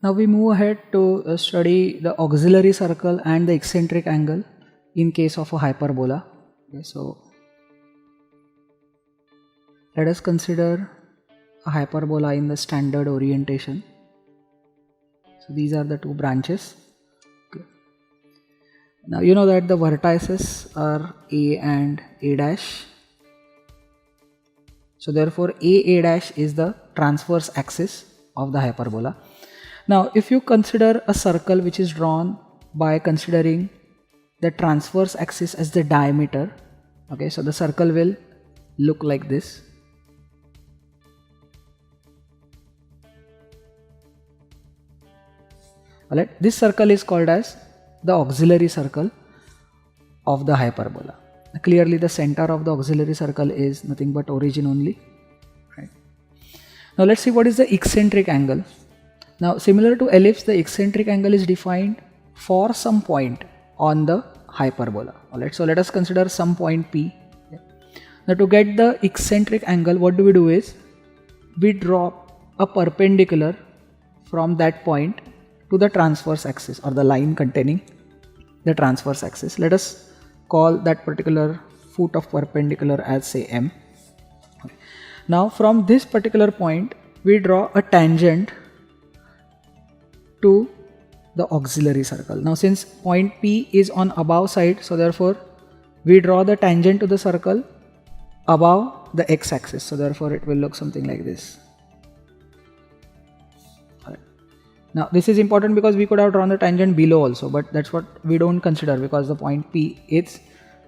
Now we move ahead to study the auxiliary circle and the eccentric angle in case of a hyperbola. Okay, so let us consider a hyperbola in the standard orientation. So these are the two branches. Okay. Now you know that the vertices are A and A dash. So therefore A dash is the transverse axis of the hyperbola. Now if you consider a circle which is drawn by considering the transverse axis as the diameter, okay, so the circle will look like this. Alright, this circle is called as the auxiliary circle of the hyperbola. Clearly the center of the auxiliary circle is nothing but origin only. Right. Now let's see what is the eccentric angle. Now similar to ellipse, the eccentric angle is defined for some point on the hyperbola. Alright, so let us consider some point P. Now to get the eccentric angle, what do we do is we draw a perpendicular from that point to the transverse axis or the line containing the transverse axis. Let us call that particular foot of perpendicular as say M. Okay. Now from this particular point we draw a tangent to the auxiliary circle. Now since point P is on above side, so therefore we draw the tangent to the circle above the x-axis. So therefore it will look something like this. Now this is important because we could have drawn the tangent below also, but that's what we don't consider because the point P is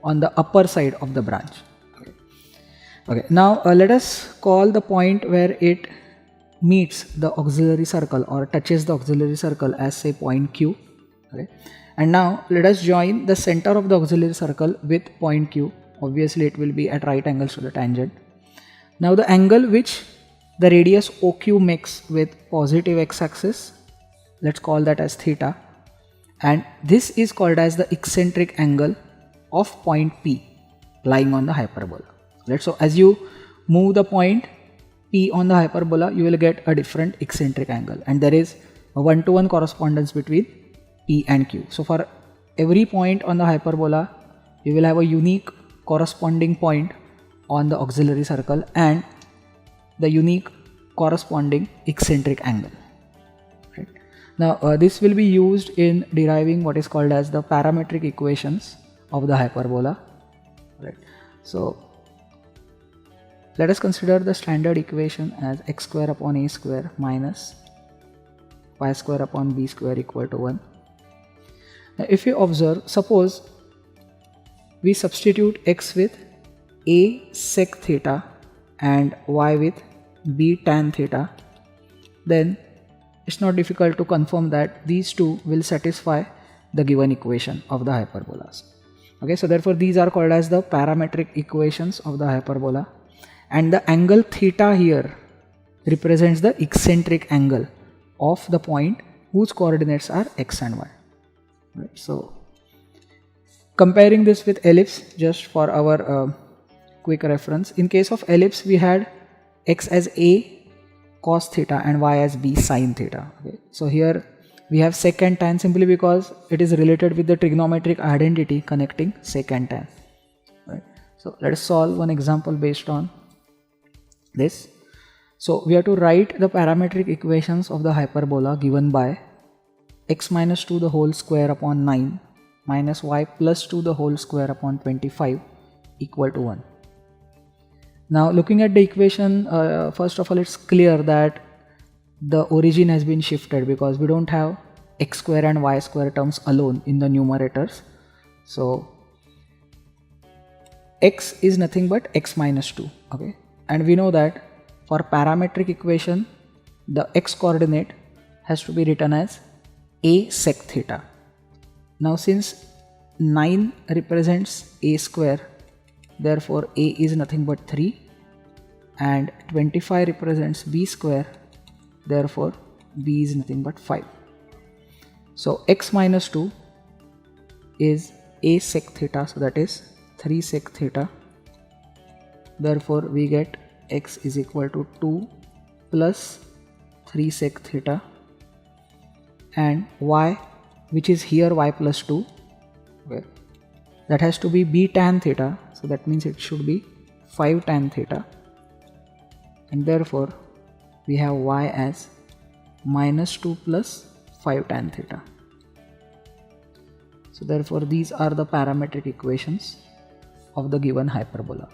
on the upper side of the branch. Okay. Now let us call the point where it meets the auxiliary circle or touches the auxiliary circle as say point Q. Okay. And now let us join the center of the auxiliary circle with point Q. Obviously it will be at right angles to the tangent. Now the angle which the radius OQ makes with positive x-axis, let's call that as theta, and this is called as the eccentric angle of point P lying on the hyperbola. Right, so as you move the point P on the hyperbola, you will get a different eccentric angle, and there is a one-to-one correspondence between P and Q. So for every point on the hyperbola, you will have a unique corresponding point on the auxiliary circle and the unique corresponding eccentric angle. Right. Now this will be used in deriving what is called as the parametric equations of the hyperbola. Right. So let us consider the standard equation as x square upon a square minus y square upon b square equal to 1. Now if you observe, suppose we substitute x with a sec theta and y with b tan theta, then it's not difficult to confirm that these two will satisfy the given equation of the hyperbolas. Okay, so therefore these are called as the parametric equations of the hyperbola, and the angle theta here represents the eccentric angle of the point whose coordinates are x and y. Right, so comparing this with ellipse, just for our quick reference, in case of ellipse we had x as a cos theta and y as b sin theta. Okay. So here we have sec and tan simply because it is related with the trigonometric identity connecting sec and tan. Right. So let us solve one example based on this. So we have to write the parametric equations of the hyperbola given by x minus 2 the whole square upon 9 minus y plus 2 the whole square upon 25 equal to 1. Now looking at the equation, first of all it's clear that the origin has been shifted because we don't have x square and y square terms alone in the numerators. So x is nothing but x minus 2. Okay, and we know that for parametric equation the x coordinate has to be written as a sec theta. Now since 9 represents a square, therefore a is nothing but 3, and 25 represents b square, therefore b is nothing but 5. So x minus 2 is a sec theta, so that is 3 sec theta. Therefore we get x is equal to 2 plus 3 sec theta and y, which is here y plus 2, okay, that has to be b tan theta, so that means it should be 5 tan theta, and therefore we have y as minus 2 plus 5 tan theta. So therefore these are the parametric equations of the given hyperbola.